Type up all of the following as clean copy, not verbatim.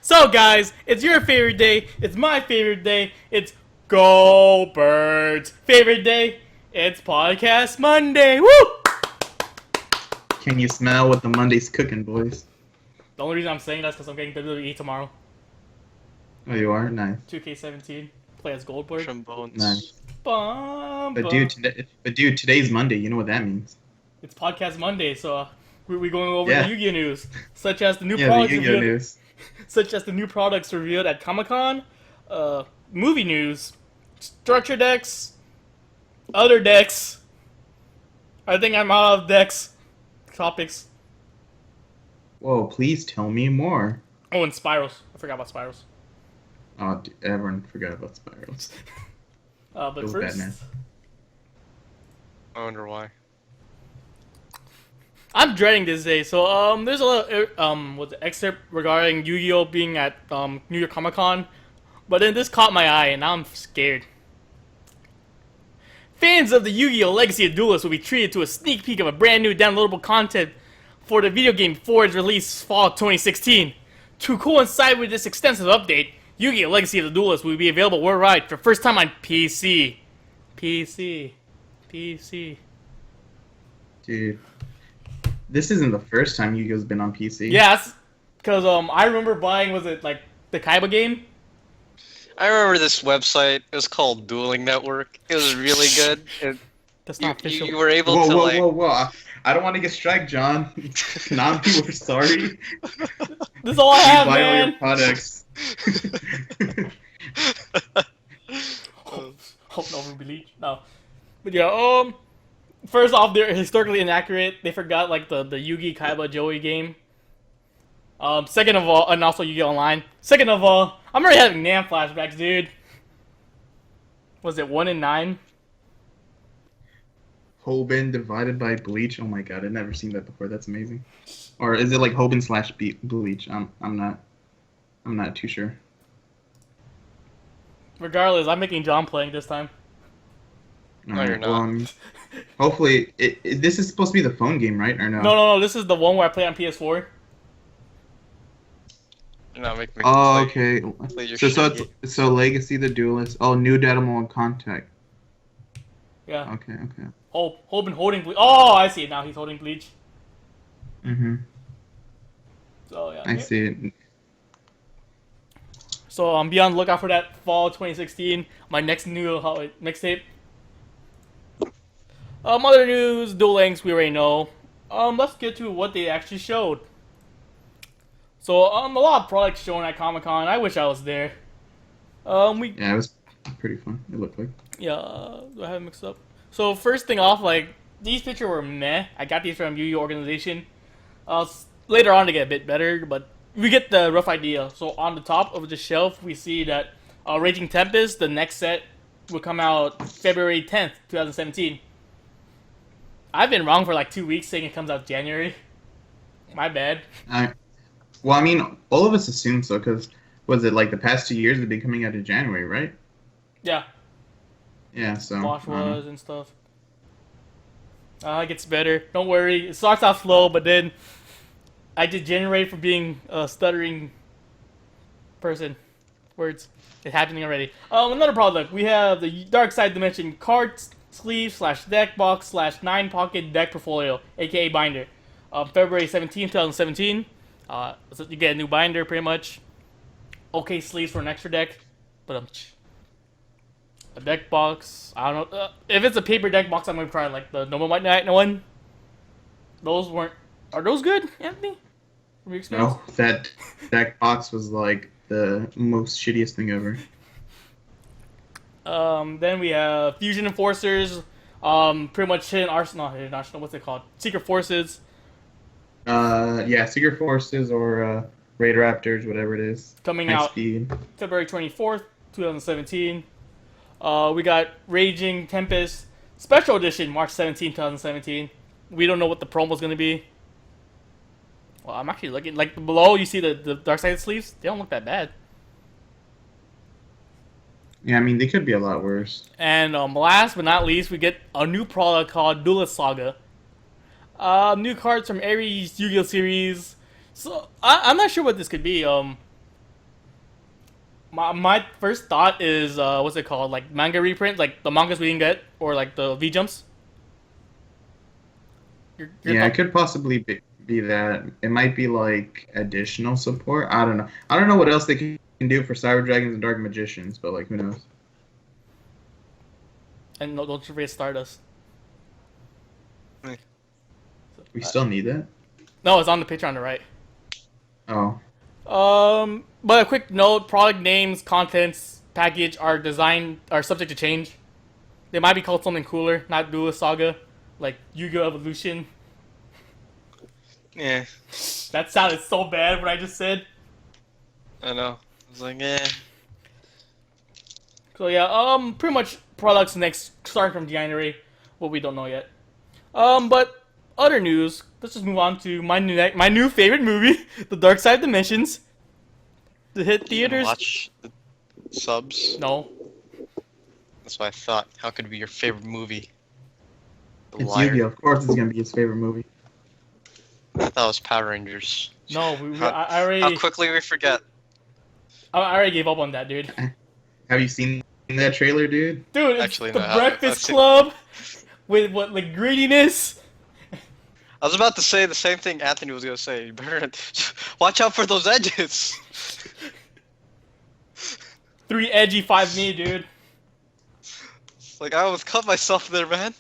So guys, it's your favorite day, it's my favorite day, it's Go Birds' favorite day, it's Podcast Monday, woo! Can you smell what the Monday's cooking, boys? The only reason I'm saying that is because I'm getting WWE tomorrow. Oh, you are? Nice. 2K17, play as Goldberg. Trombones. Nice. Bum, But bum. dude, today's Monday. You know what that means? It's Podcast Monday, so we're going over Yeah. the Yu-Gi-Oh news, such as the new Yeah, products the Yu-Gi-Oh revealed, news. such as the new products revealed at Comic-Con, movie news, structure decks, other decks. I think I'm out of decks topics. Whoa, please tell me more. Oh, and Spirals. I forgot about Spirals. Oh, everyone forgot about Spyrals. But Feels first, bad, man. I wonder why. I'm dreading this day. So there's a little what's the excerpt regarding Yu-Gi-Oh being at New York Comic Con, but then this caught my eye and now I'm scared. Fans of the Yu-Gi-Oh Legacy of Duelists will be treated to a sneak peek of a brand new downloadable content for the video game before its release fall 2016. To coincide with this extensive update, Yu-Gi-Oh Legacy of the Duelist will be available worldwide for first time on PC. PC. Dude, this isn't the first time Yu-Gi-Oh's been on PC. Yes, because I remember buying, was it like the Kaiba game? I remember this website. It was called Dueling Network. It was really good. That's not official. You were able Whoa, to whoa, like. whoa, whoa! I don't want to get striked, John. Na'Vi, we're sorry. This is all I have, Buy all your man. products. Hope no bleach. No, but yeah. First off, they're historically inaccurate. They forgot like the Yugi Kaiba Joey game. Second of all, and also Yu-Gi-Oh! Online. Second of all, I'm already having Nam flashbacks, dude. Was it 1 in 9? Hoban divided by Bleach. Oh my god, I've never seen that before. That's amazing. Or is it like Hoban slash Bleach? I'm not too sure. Regardless, I'm making John playing this time. No, you're not. Hopefully, this is supposed to be the phone game, right? Or no? No. This is the one where I play on PS4. No, make me Oh, play, okay. play your So shit. it's Legacy the Duelist. Oh, new data mode contact. Yeah. Okay. Hope been holding bleach. Oh, I see it now. He's holding bleach. Mhm. So yeah. I see it. So be on the lookout for that fall 2016. My next new mixtape. Other news, Duel Links, we already know. Let's get to what they actually showed. So a lot of products shown at Comic Con. I wish I was there. Yeah, it was pretty fun. It looked like. Yeah, do I have it mixed up? So first thing off, like these pictures were meh. I got these from Yu-Gi-Oh organization. Later on to get a bit better, but we get the rough idea. So on the top of the shelf, we see that Raging Tempest, the next set, will come out February 10th, 2017. I've been wrong for like 2 weeks saying it comes out January. My bad. Well, I mean, all of us assume so because was it like the past 2 years they've been coming out in January, right? Yeah, Yeah. So. Wash was and stuff. It gets better. Don't worry. It starts off slow, but then I degenerate from being a stuttering person. Words. It's happening already. Another product. We have the Dark Side Dimension card sleeve / deck box / 9 pocket deck portfolio, aka binder. February 17th, 2017. So you get a new binder, pretty much. Okay, sleeves for an extra deck, but a deck box. I don't know if it's a paper deck box. I'm gonna try like the normal White Knight one. Those weren't. Are those good, Anthony? From your experience? No, that deck box was like the most shittiest thing ever. Then we have Fusion Enforcers. Pretty much Hidden Arsenal. What's it called? Secret Forces. Yeah, Secret Forces or Raid Raptors, whatever it is. Coming High out speed. February 24th, 2017. We got Raging Tempest Special Edition, March 17th, 2017. We don't know what the promo is going to be. Well, I'm actually looking. Like, below, you see the Dark Side sleeves? They don't look that bad. Yeah, I mean, they could be a lot worse. And last but not least, we get a new product called Duelist Saga. New cards from every Yu-Gi-Oh series. So I'm not sure what this could be. My first thought is what's it called? Like manga reprint, like the mangas we didn't get, or like the V jumps. Yeah, it could possibly be that. It might be like additional support. I don't know. I don't know what else they can do for Cyber Dragons and Dark Magicians, but like who knows? And no, don't forget Stardust. We still need that. No, it's on the picture on the right. Oh, But a quick note: product names, contents, package are subject to change. They might be called something cooler, not Duelist Saga, like Yu-Gi-Oh! Evolution. Yeah, That sounded so bad what I just said. I know. I was like, eh. So yeah, pretty much products next starting from January. What we don't know yet. But other news. Let's just move on to my new favorite movie, The Dark Side Dimensions. The hit theaters. Watch the subs. No. That's what I thought. How could it be your favorite movie? The it's liar. Yugi. Of course, it's gonna be his favorite movie. I thought it was Power Rangers. No, I How already. quickly we forget. I already gave up on that, dude. Have you seen that trailer, dude? Dude, it's Actually, the no, I haven't. Breakfast I've seen- Club with what like greediness. I was about to say the same thing Anthony was gonna say. You better watch out for those edges. 3 edgy, 5 me, dude. Like I almost cut myself there, man.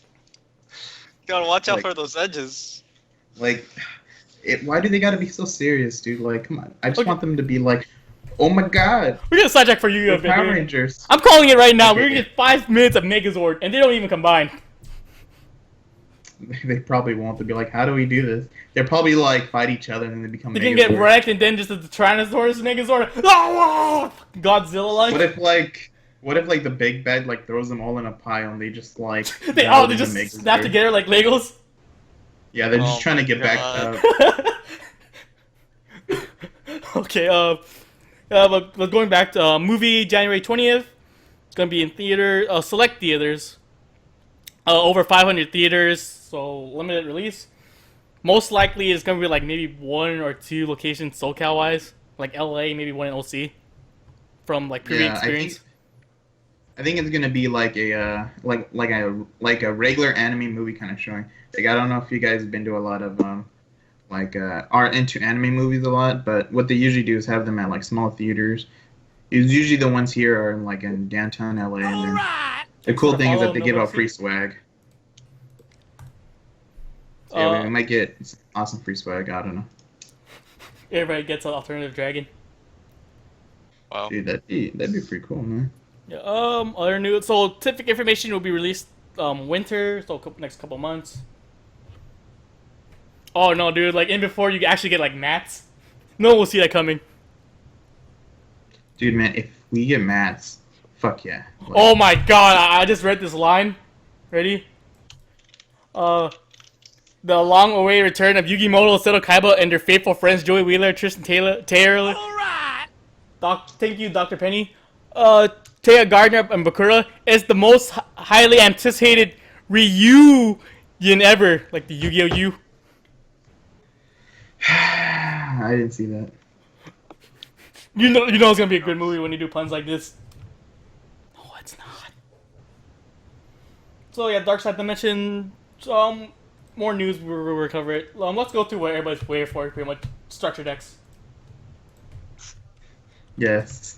You gotta watch out Like- for those edges. Like, why do they gotta be so serious, dude? Like, come on. I just Okay. want them to be like, oh my god, We're gonna sidetrack for you, we're a bit, Power dude. Rangers. I'm calling it right now. Okay. We're gonna get 5 minutes of Megazord, and they don't even combine. They probably won't. They'll be like, how do we do this? They'll probably like fight each other and then they become. They can get Megazords. wrecked, and then just the Tyrannosaurus Megazord. Oh, Godzilla like. What if like the big bad like throws them all in a pile and they just like They meld just into snap Megazord? together like Legos. Yeah, they're just Oh trying to my get back God. up. Okay, but going back to movie January 20th. It's gonna be in theater, select theaters. Over 500 theaters, so limited release. Most likely it's gonna be like maybe 1 or 2 locations SoCal wise, like LA, maybe 1 in OC. From like previous Yeah, experience. I think it's gonna be like a like a regular anime movie kind of showing. Like I don't know if you guys have been to a lot of are into anime movies a lot, but what they usually do is have them at like small theaters. It's usually the ones here are in downtown LA. And the cool thing is that they give out free swag. So yeah, we might get some awesome free swag. I don't know. Everybody gets an alternative dragon. Wow. Dude, that'd be pretty cool, man. Yeah, other news. So, specific information will be released winter, so next couple months. Oh no, dude! Like in before you actually get like mats. No one will see that coming. Dude, man, if we get mats, fuck yeah. Like, Oh my god! I just read this line. Ready? The long-awaited return of Yugi Moto, Seto Kaiba, and their faithful friends Joey Wheeler, Tristan Taylor. Alright. Thank you, Dr. Penny. Taya Gardner and Bakura is the most highly anticipated reunion ever, like the Yu-Gi-Oh! U. I didn't see that. You know it's gonna be a good movie when you do puns like this. No, it's not. So yeah, Dark Side Dimension. More news. We'll cover it. Let's go through what everybody's waiting for. Pretty much structure decks. Yes.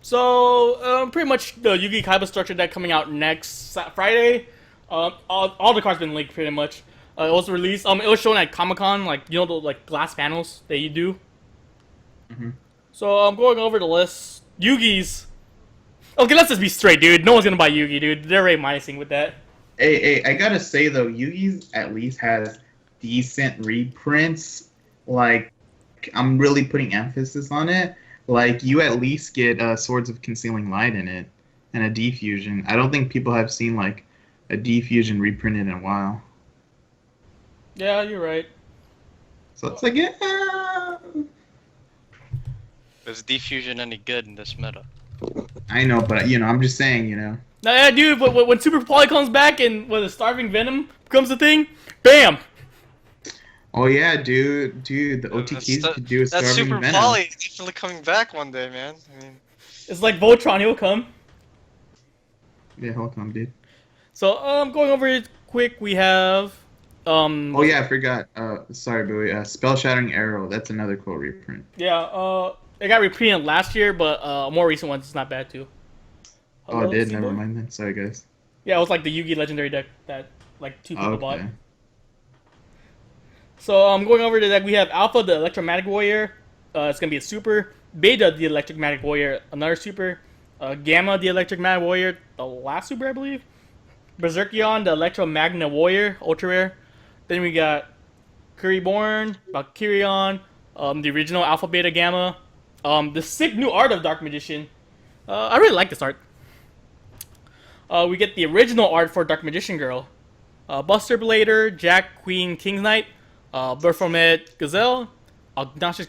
So pretty much the Yugi Kaiba Structure Deck coming out next Friday. All the cards been leaked pretty much. It was released. It was shown at Comic-Con, like you know the like glass panels that you do. Mhm. So I'm going over the list. Yugi's. Okay, let's just be straight, dude. No one's gonna buy Yugi, dude. They're already minusing with that. Hey, I gotta say though, Yugi's at least has decent reprints. Like, I'm really putting emphasis on it. Like, you at least get Swords of Concealing Light in it, and a D-Fusion. I don't think people have seen like a D-Fusion reprinted in a while. Yeah, you're right. So it's like, yeah. Is diffusion any good in this meta? I know, but I'm just saying, Nah, yeah, dude. But when Super Poly comes back and when the Starving Venom becomes a thing, bam. Oh yeah, dude, the OTKs could do a That's starving Super venom. Poly definitely coming back one day, man. I mean, It's like Voltron. He'll come. Yeah, hold on, dude. So going over it quick, we have Oh yeah, I forgot. Sorry, Bowie. Spell Shattering Arrow. That's another cool reprint. yeah, it got reprinted last year, but a more recent one's not bad too. Oh, Hello, it did. Seaboy? Never mind then. Sorry, guys. Yeah, it was like the Yugi legendary deck that like 2 people bought. Okay. So going over the deck, we have Alpha, the Electromagnetic Warrior. It's gonna be a super. Beta, the Electromagnetic Warrior, another super. Gamma, the Electromagnetic Warrior, the last super, I believe. Berserkion, the Electromagnetic Warrior, ultra rare. Then we got Kuriborn, Valkyrion, the original Alpha, Beta, Gamma. The sick new art of Dark Magician. I really like this art. We get the original art for Dark Magician Girl. Buster Blader, Jack, Queen, King's Knight, Baphomet, Gazelle, Obnoxious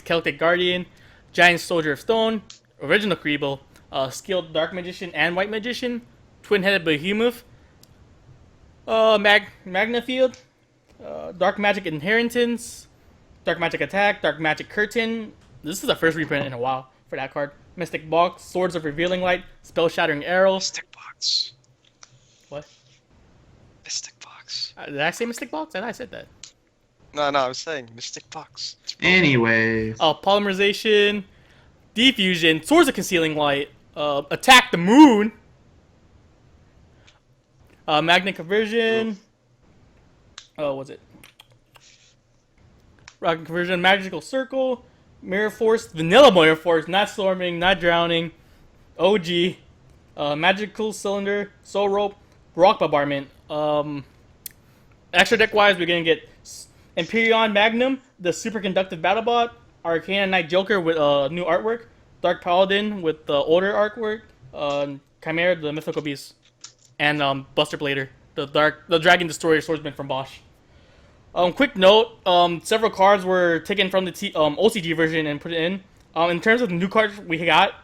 Celtic Guardian, Giant Soldier of Stone, Original Kriebel, Skilled Dark Magician and White Magician, Twin-Headed Behemoth, Magnafield, Dark Magic Inheritance, Dark Magic Attack, Dark Magic Curtain. This is the first reprint in a while for that card. Mystic Box, Swords of Revealing Light, Spell Shattering Arrow. Mystic Box. What? Mystic Box. Did I say Mystic Box? I thought I said that. No, I was saying Mystic Box. Anyways. Polymerization, Diffusion, Swords of Concealing Light, Attack the Moon, Magnet Conversion. What's it? Rocket Conversion, Magical Circle, Mirror Force, Vanilla Mirror Force, not Storming, not Drowning, OG, Magical Cylinder, Soul Rope, Rock Bombardment. Extra deck wise, we're gonna get Empyrean Magnum, the Superconductive Battlebot, Arcana Knight Joker with new artwork, Dark Paladin with the older artwork, Chimera, the Mythical Beast, and Buster Blader, the Dragon Destroyer Swordsman from Bosch. Quick note: several cards were taken from the OCG version and put it in. In terms of the new cards we got,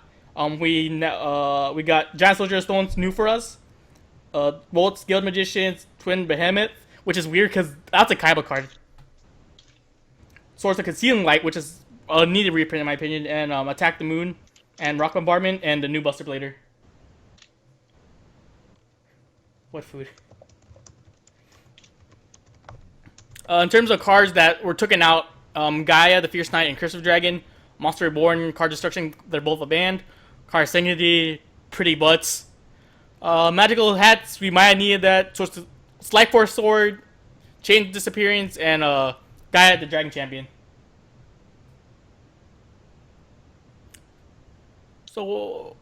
we got Giant Soldier of Stones new for us. Bolt Guild Magicians, Twin Behemoth, which is weird because that's a Kaiba card. Swords of Concealing Light, which is a needed reprint in my opinion, and Attack the Moon, and Rock Bombardment, and the new Buster Blader. What food? In terms of cards that were taken out, Gaia, the Fierce Knight, and Curse of Dragon, Monster Reborn, Card Destruction, they're both a band. Card Sanctity, Pretty Butts. Magical Hats, we might have needed that. Slight Force Sword, Chain Disappearance, and Gaia, the Dragon Champion. So,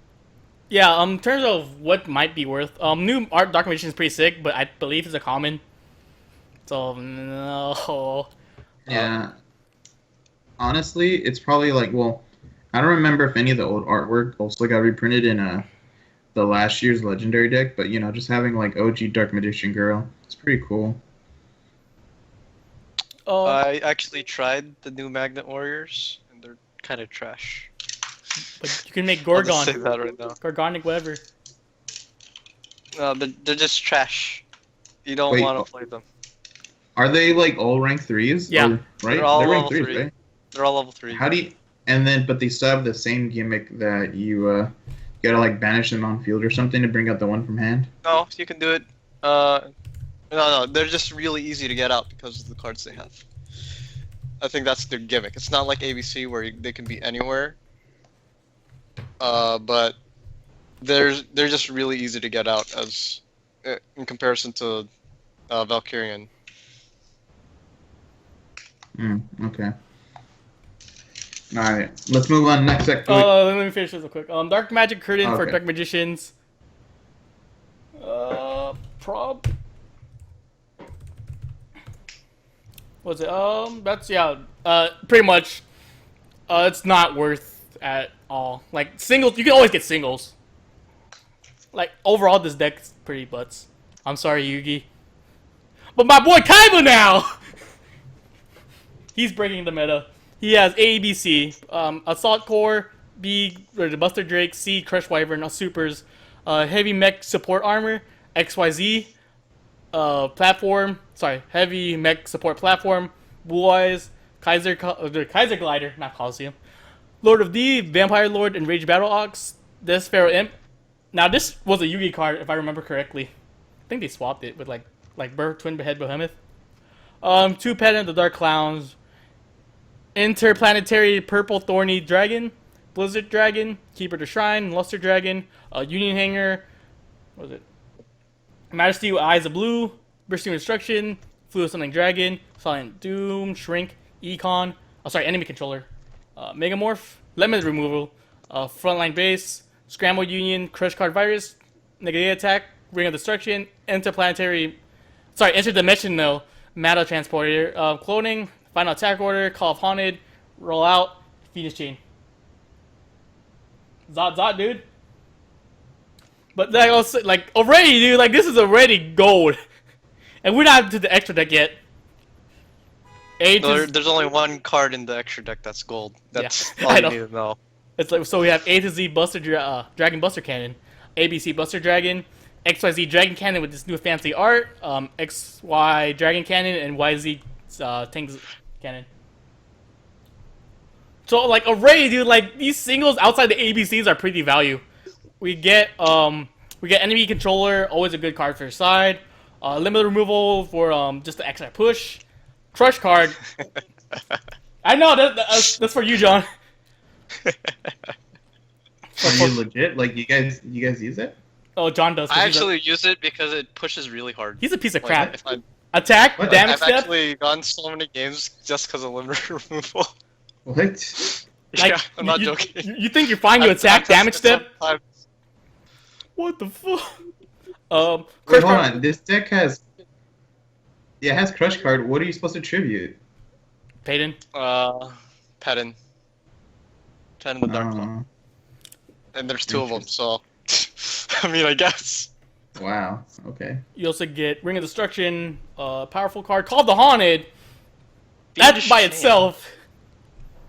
yeah, in terms of what might be worth, new art Dark Magician is pretty sick, but I believe it's a common. So, no. Yeah. Honestly, it's probably like, well, I don't remember if any of the old artwork also got reprinted in the last year's Legendary deck, but, just having, like, OG Dark Magician Girl, it's pretty cool. I actually tried the new Magnet Warriors, and they're kind of trash. But you can make I'll just Gorgon. say that right now. Gorgonic, whatever. No, they're just trash. You don't Wait, want to play them. Are they, like, all rank 3s? Yeah. Right? They're all rank level 3. right? They're all level 3. How do you... And then, but they still have the same gimmick that you gotta, like, banish them on field or something to bring out the one from hand? No, you can do it. No, they're just really easy to get out because of the cards they have. I think that's their gimmick. It's not like ABC where they can be anywhere. But they're just really easy to get out as in comparison to Valkyrian. Okay. Alright, let's move on next deck. Let me finish this real quick. Dark Magic Curtain for Okay. Dark Magicians. What's it? Pretty much. It's not worth at all. Like singles, you can always get singles. Like overall, this deck's pretty butts. I'm sorry, Yugi, but my boy Kaiba now. He's breaking the meta. He has A, B, C, Assault Core, B, or the Buster Drake, C, Crush Wyvern, Supers, heavy mech support armor, XYZ, heavy mech support platform, Blue Eyes, Kaiser Glider, not Coliseum, Lord of D, Vampire Lord, and Rage Battle Ox, this Pharaoh Imp. Now this was a Yugi card if I remember correctly. I think they swapped it with like Twin Head Behemoth. 2 Pet the Dark Clowns, Interplanetary Purple Thorny Dragon, Blizzard Dragon, Keeper the Shrine, Luster Dragon, Union Hanger, what was it? Majesty with Eyes of Blue, Bursting Destruction, Fluid Summoning Dragon, Silent Doom, Shrink, Econ, Enemy Controller, Megamorph, Lemon Removal, Frontline Base, Scramble Union, Crush Card Virus, Negative Attack, Ring of Destruction, Interdimensional, Matter Transporter, Cloning, Final Attack Order, Call of Haunted, Roll Out, Phoenix Chain. Zot, dude. But already, dude, this is already gold. And we're not to the extra deck yet. There's only one card in the extra deck that's gold. That's all you need to know. It's so we have A to Z Dragon Buster Cannon, ABC Buster Dragon, XYZ Dragon Cannon with this new fancy art, XY Dragon Cannon, and YZ Tank Cannon. So already, dude, these singles outside the ABCs are pretty value. We get enemy controller, always a good card for your side. Limit removal for just the extra push. Crush card. I know that's for you, John. Are you legit? You guys use it? Oh, John does. I actually use it because it pushes really hard. He's a piece of crap. Attack, damage step. I've actually gone so many games just because of limit removal. What? Yeah, I'm not joking. You think you're fine? You attack, damage step. What the fuck? Wait, hold on. This deck has. Yeah, it has Crush card. What are you supposed to tribute? Payton. Peden the Dark Claw. And there's 2 of them, so I mean, I guess. Wow. Okay. You also get Ring of Destruction, powerful card called the Haunted. That by itself.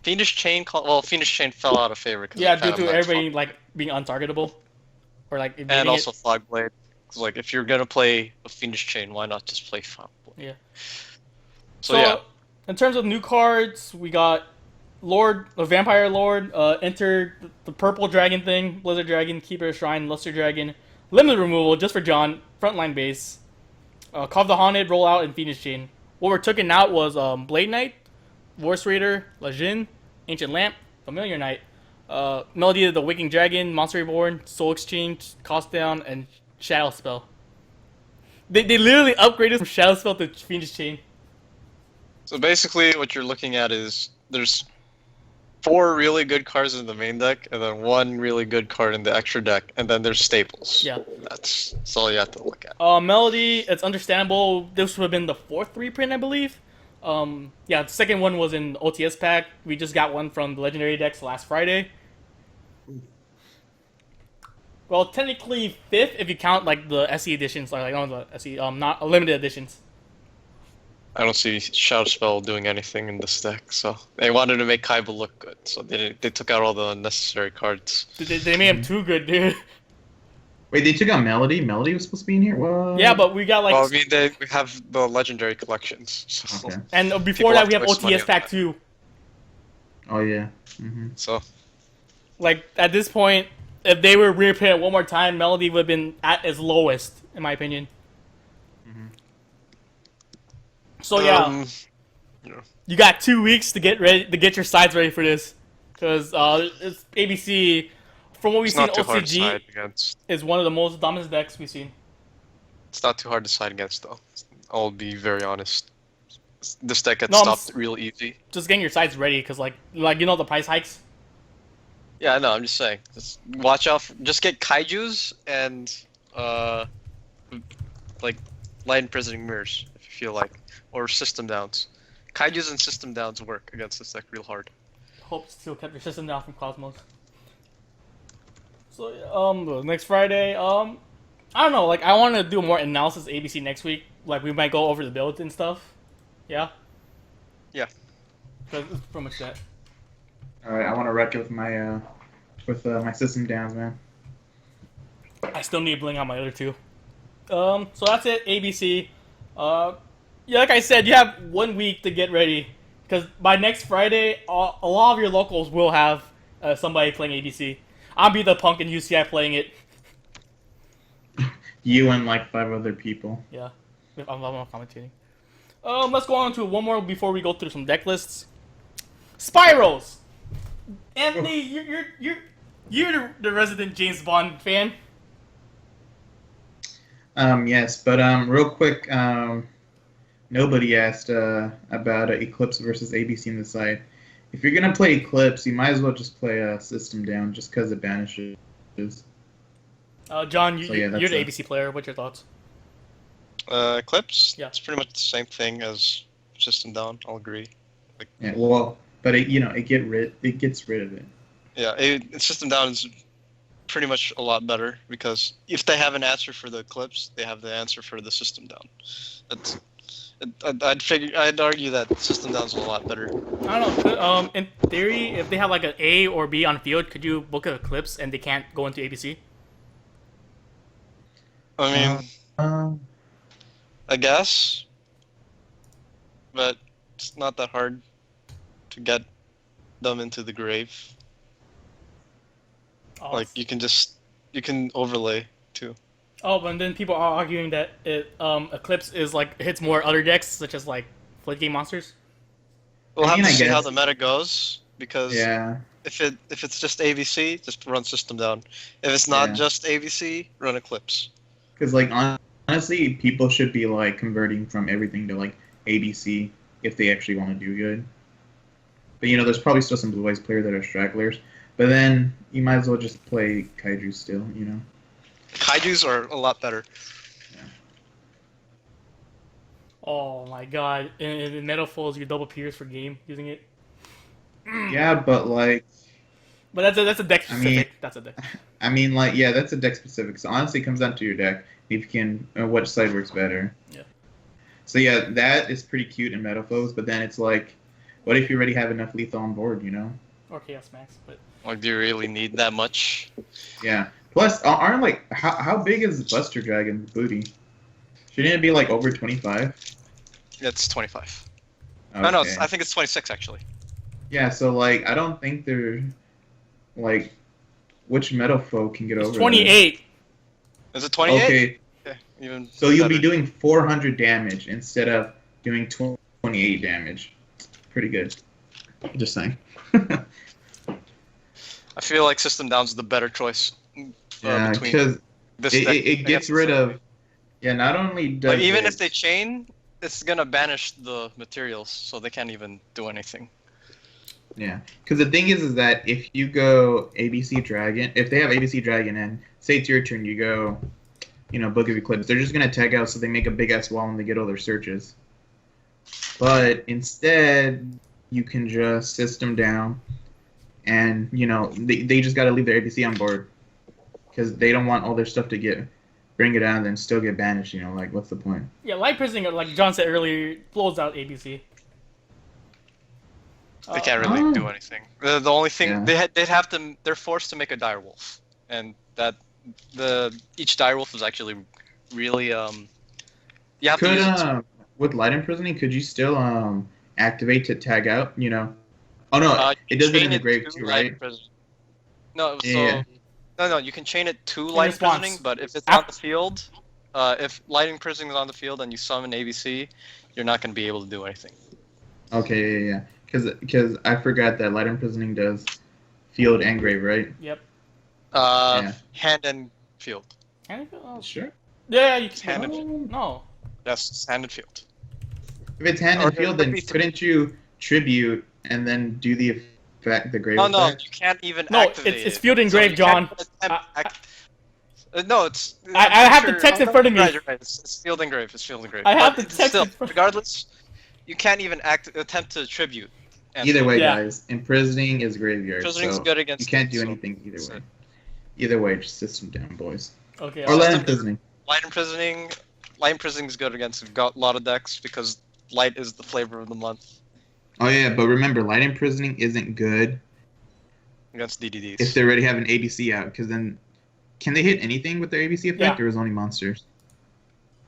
Fiendish Chain. Fiendish Chain fell out of favor. Yeah, due to everybody being untargetable, or and also Fog Blade. Because if you're gonna play a Fiendish Chain, why not just play Fog Blade? Yeah. So yeah. In terms of new cards, we got Vampire Lord, enter the purple dragon thing, Blizzard Dragon, Keeper Shrine, Luster Dragon, Limit Removal just for John, Frontline Base, Carve the Haunted, Roll Out, and Phoenix Chain. What we're taking out was Blade Knight, Vorse Raider, Lejeune, Ancient Lamp, Familiar Knight, Melody of the Waking Dragon, Monster Reborn, Soul Exchange, Cost Down, and Shadow Spell. They literally upgraded from Shadow Spell to Phoenix Chain. So basically, what you're looking at is there's 4 really good cards in the main deck, and then 1 really good card in the extra deck, and then there's staples. Yeah. That's all you have to look at. Melody, it's understandable. This would have been the 4th reprint, I believe. The second one was in OTS pack. We just got one from the Legendary decks last Friday. Well, technically 5th if you count the SE editions, the SE, not limited editions. I don't see Shadow Spell doing anything in this deck, so they wanted to make Kaiba look good, so they took out all the unnecessary cards. They made him too good, dude. Wait, they took out Melody? Melody was supposed to be in here? What? Yeah, but we got Well, I mean, we have the legendary collections. So. Okay. And before that, we have OTS pack 2. Oh, yeah. Mm-hmm. So. At this point, if they were reprinted one more time, Melody would have been at its lowest, in my opinion. Mm-hmm. So yeah, you got 2 weeks to get your sides ready for this, because it's ABC. From what we've seen, OCG is one of the most dominant decks we've seen. It's not too hard to side against, though. I'll be very honest. This deck gets stopped real easy. Just getting your sides ready, because the price hikes. Yeah, no, I'm just saying. Just watch out. Just get kaijus and light imprisoning mirrors if you feel like. Or system downs. Kaijus and system downs work against this deck real hard. Hope still kept your system down from Cosmos. So next Friday, I don't know. I want to do more analysis ABC next week. We might go over the builds and stuff. Yeah. Yeah. That's pretty much that. All right, I want to wreck it with my system downs, man. I still need bling on my other two. So that's it, ABC. Yeah, like I said, you have 1 week to get ready because by next Friday, a lot of your locals will have somebody playing ABC. I'll be the punk in UCI playing it. You and like 5 other people. Yeah, I'm not commentating. Let's go on to one more before we go through some deck lists. Spirals. Anthony, you're the resident James Bond fan. Yes, but real quick, nobody asked about Eclipse versus ABC in the side. If you're gonna play Eclipse, you might as well just play System Down, just because it banishes. John, So, yeah, you're that's the it. ABC player. What's your thoughts? Eclipse. Yeah. It's pretty much the same thing as System Down. I'll agree. Yeah, well, but it gets rid of it. Yeah, System Down is pretty much a lot better because if they have an answer for the Eclipse, they have the answer for the System Down. I'd argue that System Down's a lot better. I don't know. In theory, if they have like an A or B on field, could you book an Eclipse and they can't go into ABC? I mean, Um, I guess, but it's not that hard to get them into the grave. Oh, Like you can overlay too. and then people are arguing that Eclipse is like hits more other decks such as like Flood Game monsters. We'll I mean, have to I see how guess. the meta goes because yeah, if it's just ABC, just run System Down. If it's not Yeah. just ABC, run Eclipse. because like honestly, people should be like converting from everything to like ABC if they actually want to do good. But there's probably still some Blue Eyes players that are stragglers. But then you might as well just play Kaiju still. Kaijus are a lot better. Oh my god! In Metal Falls, you double pierce for game using it. Yeah, but like. But that's a deck I mean- specific. That's a deck. I mean, like, yeah, that's a deck specific. So honestly, it comes down to your deck. If you can, which side works better. Yeah. So yeah, that is pretty cute in Metaphos. But then it's like, what if you already have enough lethal on board? Or Chaos Max, but Like, do you really need that much? Yeah. Plus, aren't like how big is Buster Dragon's booty? Shouldn't it be like over 25? It's 25. Okay. No, I think it's 26 actually. Yeah. So like, I don't think they're like, which Metaphor can get it's over 28. Is it that? 28? Okay. Yeah, even. So you'll be better. doing 400 damage instead of doing 28 damage. Pretty good. Just saying. I feel like System Down's the better choice. Yeah, between because this it, deck it and gets the rid second. of. Yeah, not only does Like, even it, if they chain, it's gonna banish the materials, so they can't even do anything. Yeah, because the thing is that if you go ABC Dragon, if they have ABC Dragon and say it's your turn, you go, Book of Eclipse, they're just gonna tag out so they make a big ass wall and they get all their searches. But instead, you can just System Down, and they just gotta leave their ABC on board because they don't want all their stuff to bring it out and then still get banished. Like what's the point? Yeah, Light Prison, like John said earlier, blows out ABC. They can't really do anything. The only thing Yeah. they're forced to make a direwolf, and that each direwolf is actually really you have to Could use it. with Light Imprisoning, could you still activate to tag out? Oh no, You it does it chain in the grave to too, Light right? Imprison- No, Yeah. no, you can chain it to Light response. Imprisoning, but if it's Ap- on the field, if Light Imprisoning is on the field and you summon ABC, you're not going to be able to do anything. Okay, yeah. Because I forgot that Light Imprisoning does field and grave, right? Yep. Yeah. Hand and field. Sure. Yeah, you can. Hand and field. No. Yes, it's hand and field. If it's hand Or and there field, could then be couldn't you tribute and then do the effect, the grave Oh no, effect? you can't even No, activate it's it. field and So grave, you can't John. attempt no, it's. I I'm have pretty the text in oh, front of me. Right, you're right. It's field and grave. It's field and grave. I have But the text still, in front- regardless, you can't even attempt to tribute. And Either way, Yeah. guys, imprisoning is graveyard, Imprisoning's so good against you can't it, do so- anything either so- way. Either way, just System Down, boys. Okay. Or Light System- Imprisoning. Light imprisoning is good against a lot of decks because light is the flavor of the month Oh yeah, but remember, Light Imprisoning isn't good against DDDs. if they already have an ABC out, because then can they hit anything with their ABC effect, Yeah. or is it only monsters?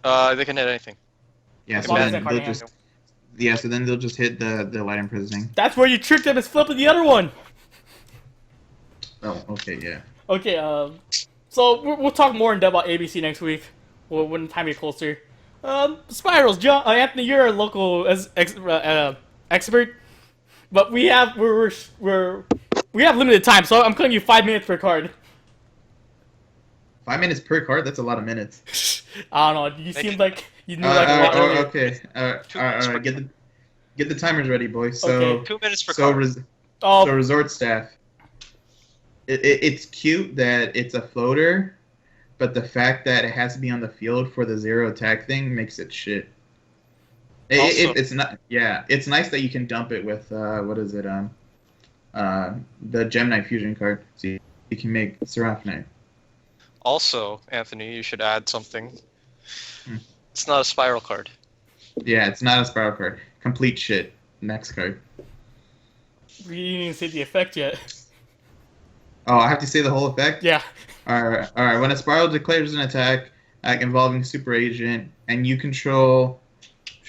They can hit anything. Yeah, As so long as then they're they'll card just so then they'll just hit the light imprisoning. That's where you tricked them. It's flipping the other one. Oh, okay, yeah. Okay. So we'll talk more in depth about ABC next week, when the time is closer. Spirals, John, Anthony, you're a local expert, but we have we have limited time, so I'm cutting you 5 minutes per card. 5 minutes per card. That's a lot of minutes. I don't know. You Make seemed it- like you knew like a lot earlier. Okay. All 2 right. minutes All per right. Get the timers ready, boys. So Okay. 2 minutes per so card. Oh, so resort staff. It's cute that it's a floater, but the fact that it has to be on the field for the 0 attack thing makes it shit. Also- It's not. Yeah, it's nice that you can dump it with what is it? The Gemini fusion card, so you can make Seraph Knight. Also, Anthony, you should add something. Hmm. It's not a spiral card. Yeah, it's not a spiral card. Complete shit. Next card. we didn't even see the effect yet. Oh, I have to say the whole effect. Yeah. All right. When a spiral declares an attack involving super agent, and you control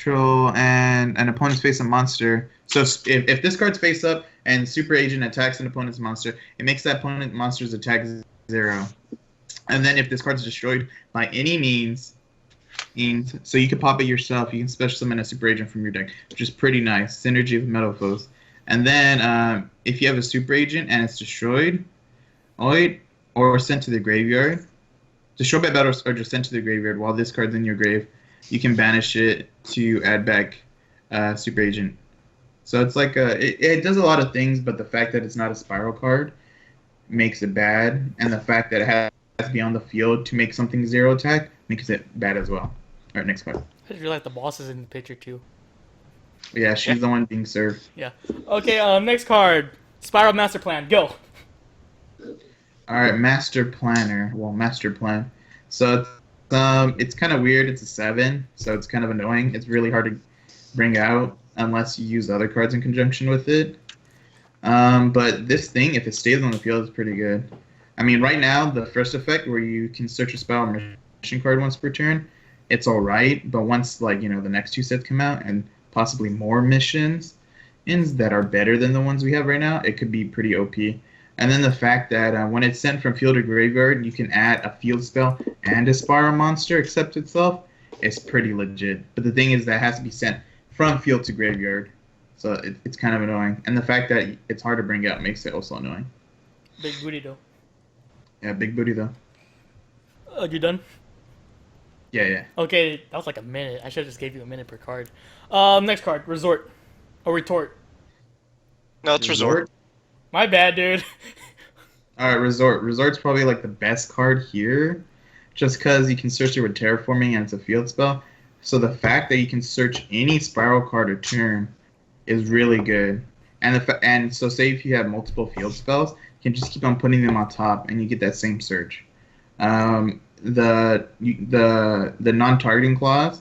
and an opponent's face a monster. So if this card's face up and super agent attacks an opponent's monster, it makes that opponent monster's attack 0. And then if this card's destroyed by any means, so you can pop it yourself. You can special summon a super agent from your deck, which is pretty nice. Synergy with metal foes. And then if you have a super agent and it's destroyed, or sent to the graveyard, destroyed by battle or just sent to the graveyard while this card's in your grave, you can banish it to add back super agent. So it's like it does a lot of things, but the fact that it's not a spiral card makes it bad, and the fact that it has to be on the field to make something 0 attack makes it bad as well. All right, next card. I just realized the boss is in the picture too. Yeah, she's the one being served. Yeah. Okay. Next card. Spiral Master Plan. Go. All right, Master Planner. Well, Master Plan. So it's kind of weird. It's a 7, so it's kind of annoying. It's really hard to bring out unless you use other cards in conjunction with it. But this thing, if it stays on the field, is pretty good. I mean, right now, the first effect where you can search a spell or mission card once per turn, it's all right. But once, the next 2 sets come out and possibly more missions that are better than the ones we have right now, it could be pretty OP. And then the fact that when it's sent from field to graveyard, you can add a field spell and a spiral monster accept itself, is pretty legit. But the thing is that it has to be sent from field to graveyard. So it's kind of annoying. And the fact that it's hard to bring out makes it also annoying. Big booty though. Yeah, big booty though. You done? Yeah. Okay, that was like a minute. I should have just gave you a minute per card. Next card. Resort. Or Retort. No, it's resort. My bad, dude. All right, Resort. Resort's probably the best card here, just because you can search it with terraforming and it's a field spell. So the fact that you can search any spiral card or turn is really good. And so say if you have multiple field spells, you can just keep on putting them on top, and you get that same search. The non-targeting clause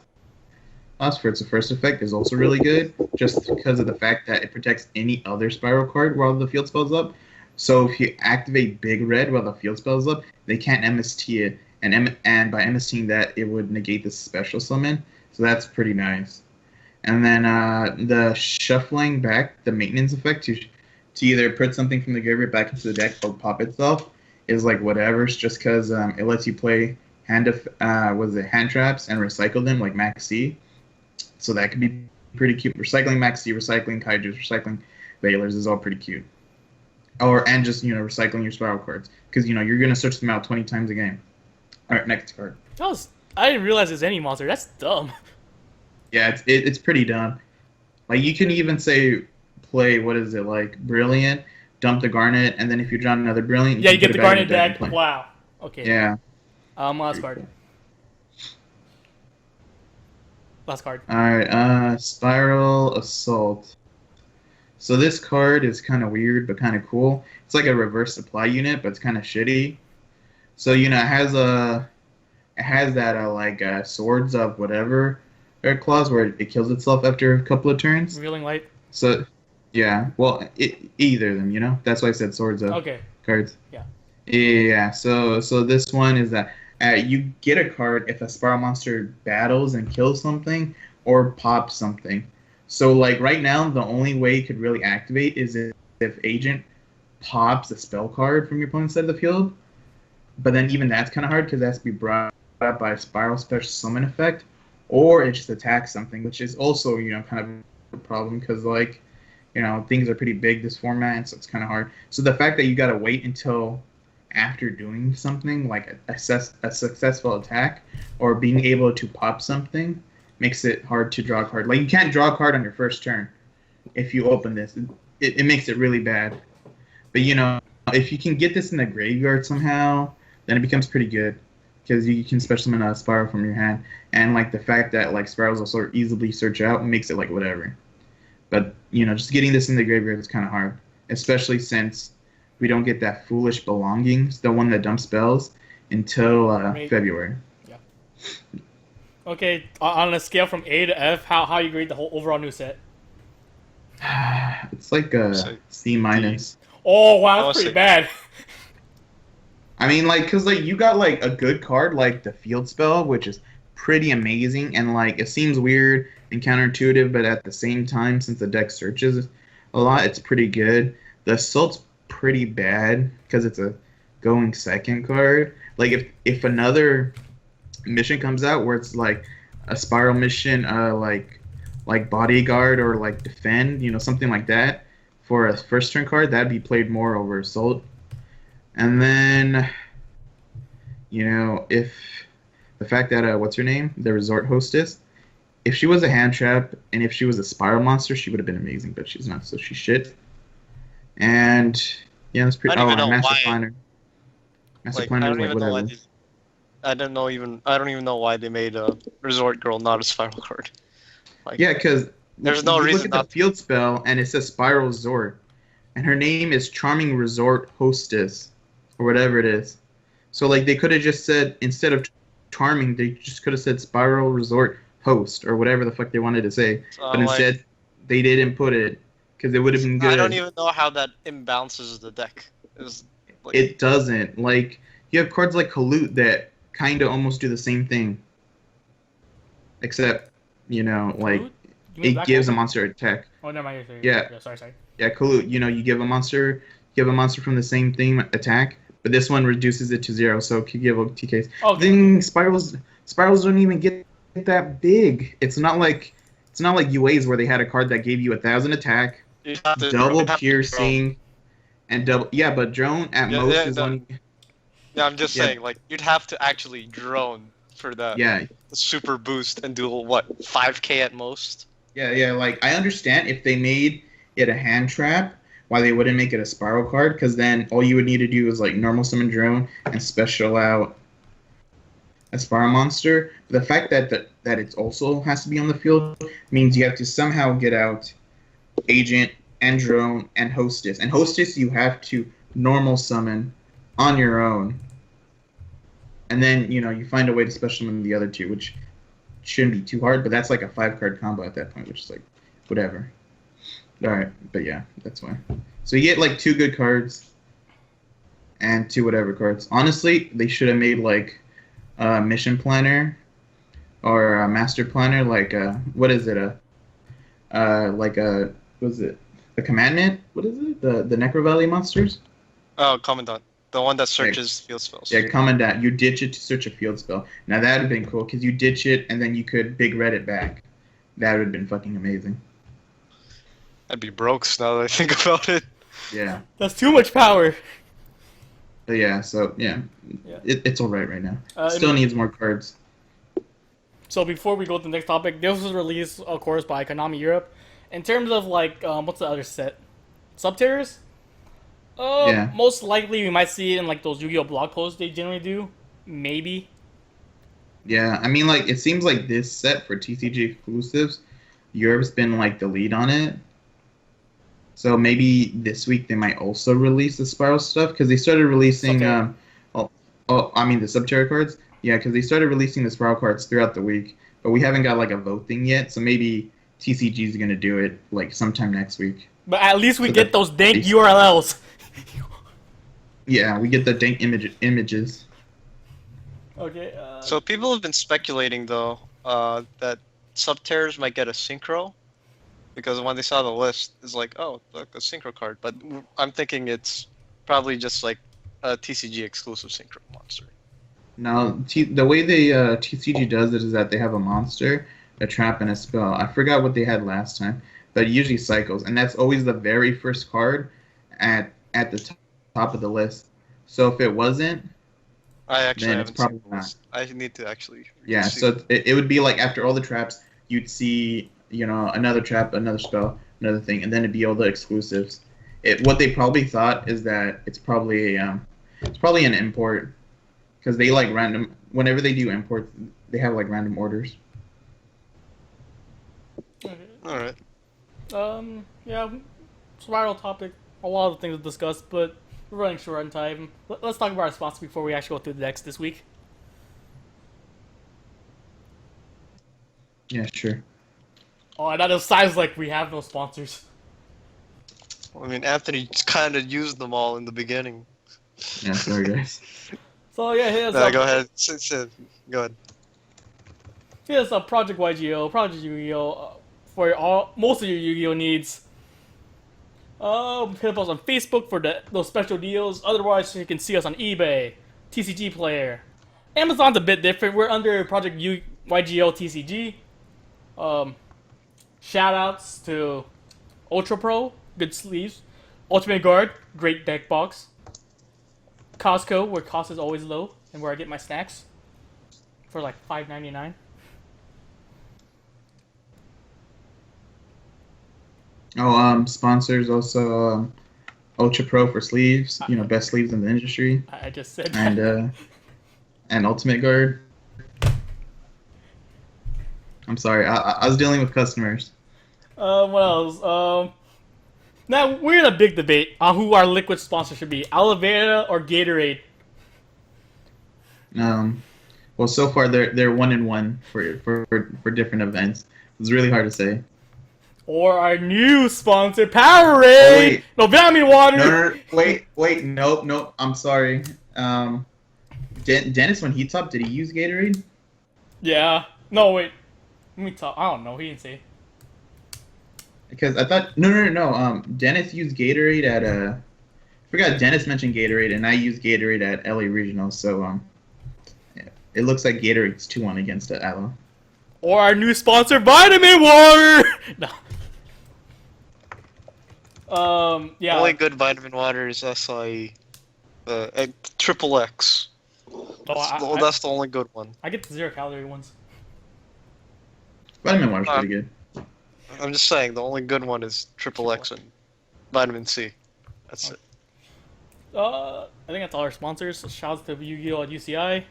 for its first effect is also really good, just because of the fact that it protects any other spiral card while the field spell's up. So if you activate Big Red while the field spell's up, they can't MST it, and by MSTing that, it would negate the special summon. So that's pretty nice. And then the shuffling back, the maintenance effect to either put something from the graveyard back into the deck or pop itself is whatever. It's just because it lets you play hand traps and recycle them like Max C. So that could be pretty cute. Recycling Max C, recycling Kaijus, recycling Veilers is all pretty cute. And just recycling your spiral cards, because you're gonna search them out 20 times a game. All right, next card. I didn't realize there's any monster. That's dumb. Yeah, it's pretty dumb. You can even say play Brilliant, dump the Garnet, and then if you draw another Brilliant, You can get put the it back Garnet in your deck. and play. Wow. Okay. Yeah. Last card. Last card. All right. Spiral Assault. So this card is kind of weird, but kind of cool. It's like a reverse supply unit, but it's kind of shitty. So it has that swords of whatever clause where it kills itself after a couple of turns. Revealing Light. So yeah, well, either of them, That's why I said swords of Okay. cards. Yeah. Yeah, so this one is that you get a card if a Spiral Monster battles and kills something or pops something. So like right now, the only way you could really activate is if Agent pops a spell card from your opponent's side of the field. But then even that's kind of hard because it has to be brought up by a Spiral Special Summon effect, or it just attacks something, which is also kind of a problem because like things are pretty big this format, so it's kind of hard. So the fact that you got to wait until after doing something like a successful attack or being able to pop something makes it hard to draw a card. Like you can't draw a card on your first turn if you open this. It makes it really bad. But if you can get this in the graveyard somehow, then it becomes pretty good because you can special summon a Spiral from your hand, and like the fact that like Spirals also easily search out makes it like whatever. But just getting this in the graveyard is kind of hard, especially since we don't get that Foolish Belongings, the one that dumps spells, until February. Yeah. Okay, on a scale from A to F, how you grade the whole overall new set? It's like a C minus. Oh wow, that's pretty bad. I mean, like, cause like you got like a good card like the Field Spell, which is pretty amazing, and like it seems weird and counterintuitive, but at the same time, since the deck searches a lot, it's pretty good. The Assault's pretty bad because it's a going second card. Like if another mission comes out where it's like a Spiral mission, like Bodyguard or like Defend, something like that, for a first turn card, that'd be played more over Assault. And then, if the fact that what's her name, the Resort Hostess, if she was a hand trap and if she was a Spiral Monster, she would have been amazing, but she's not, so she's shit. And yeah, that's pretty. I don't even know Master why. Planner. Master Like, Planner, I don't even know why. whatever. I don't even know why they made a Resort Girl not a Spiral card. Like, Yeah, because there's no reason look at not the field spell and it says Spiral Resort, and her name is Charming Resort Hostess, or whatever it is. So like they could have just said, instead of Charming, they just could have said Spiral Resort Host or whatever the fuck they wanted to say. But instead, they didn't put it because it would have been good. I don't even know how that imbalances the deck. It doesn't. Like you have cards like Kalut that kind of almost do the same thing, except like it gives a monster attack. Oh, never mind. Yeah. Sorry. Yeah, Kalut. You give a monster from the same theme attack, but this one reduces it to 0, so it could give TKs. Oh, then Spirals don't even get that big. It's not like UAs where they had a card that gave you 1,000 attack, double piercing, and double. Yeah, but drone at most is only. Yeah, I'm just saying, like you'd have to actually drone for the super boost and do what 5k at most. Yeah. Like I understand if they made it a hand trap, why they wouldn't make it a Spiral card, because then all you would need to do is like normal summon drone and special out a Spiral monster. But the fact that it also has to be on the field means you have to somehow get out Agent and drone and Hostess. And Hostess you have to normal summon on your own. And then, you find a way to special summon the other two, which shouldn't be too hard, but that's like a 5-card combo at that point, which is like, whatever. Alright, but yeah, that's why. So you get like 2 good cards and 2 whatever cards. Honestly, they should have made like a Mission Planner or a Master Planner, like what is it? The Commandment? What is it? The Necro Valley monsters? Oh, Commandant. The one that searches field spells. Yeah, Commandant. You ditch it to search a field spell. Now that would have been cool, because you ditch it and then you could big red it back. That would have been fucking amazing. I'd be broke now that I think about it. Yeah. That's too much power. But yeah, so yeah. It's alright right now. Still needs more cards. So before we go to the next topic, this was released, of course, by Konami Europe. In terms of like, what's the other set? Subterrors? Most likely we might see it in like those Yu-Gi-Oh! Blog posts they generally do. Maybe. Yeah, I mean, like, it seems like this set for TCG exclusives, Europe's been like the lead on it. So maybe this week they might also release the Spyral stuff, because they started releasing the Subterra cards. Yeah, because they started releasing the Spyral cards throughout the week, but we haven't got like a vote thing yet. So maybe TCG is gonna do it like sometime next week. But at least we get those dank URLs. Yeah, we get the dank images. Okay. So people have been speculating though that Subterrors might get a synchro because when they saw the list, it's like, oh, look, a synchro card. But I'm thinking it's probably just like a TCG exclusive synchro monster. Now, the way the TCG does it is that they have a monster, a trap, and a spell. I forgot what they had last time, but it usually cycles, and that's always the very first card at the top of the list. So if it wasn't, I actually then it's haven't seen probably the not. list. I need to actually Yeah, see. so it would be like after all the traps, you'd see, another trap, another spell, another thing, and then it'd be all the exclusives. What they probably thought is that it's probably an import because they like random. Whenever they do imports, they have like random orders. Okay. All right. Yeah, Spyral topic. A lot of things to discuss, but we're running short on time. Let's talk about our sponsor before we actually go through the decks this week. Yeah, sure. Oh, and that sounds like we have no sponsors. I mean, Anthony kind of used them all in the beginning. Yeah, sorry guys. So yeah, here's No, go ahead. Go ahead. Here's a Project YGO, Project Yu-Gi-Oh, for most of your Yu-Gi-Oh needs. Hit us on Facebook for those special deals. Otherwise, you can see us on eBay, TCG Player. Amazon's a bit different. We're under Project YGO TCG. Shout outs to Ultra Pro, good sleeves. Ultimate Guard, great deck box. Costco, where cost is always low, and where I get my snacks for like $5.99. Oh, sponsors also Ultra Pro for sleeves. Best sleeves in the industry, I just said and that. and Ultimate Guard. I'm sorry, I was dealing with customers. What else? Now we're in a big debate on who our liquid sponsor should be: Aloe Vera or Gatorade. Well, so far they're 1-1 for different events. It's really hard to say. Or our new sponsor, Powerade. Wait. No, vitamin water. No, wait, nope. I'm sorry. Dennis, when he topped, did he use Gatorade? Yeah. No, wait. Let me talk. I don't know. He didn't say. Because I thought no. Dennis used Gatorade at I forgot Dennis mentioned Gatorade, and I used Gatorade at LA Regional. So yeah, it looks like Gatorade's 2-1 against Aloe. Or our new sponsor, Vitamin Water. No. Yeah. The only good vitamin water is SI, Triple X. That's the only good one. I get the 0-calorie ones. Vitamin Water's pretty good. I'm just saying, the only good one is Triple X and Vitamin C. That's it. I think that's all our sponsors. So shouts to Yu-Gi-Oh at UCI.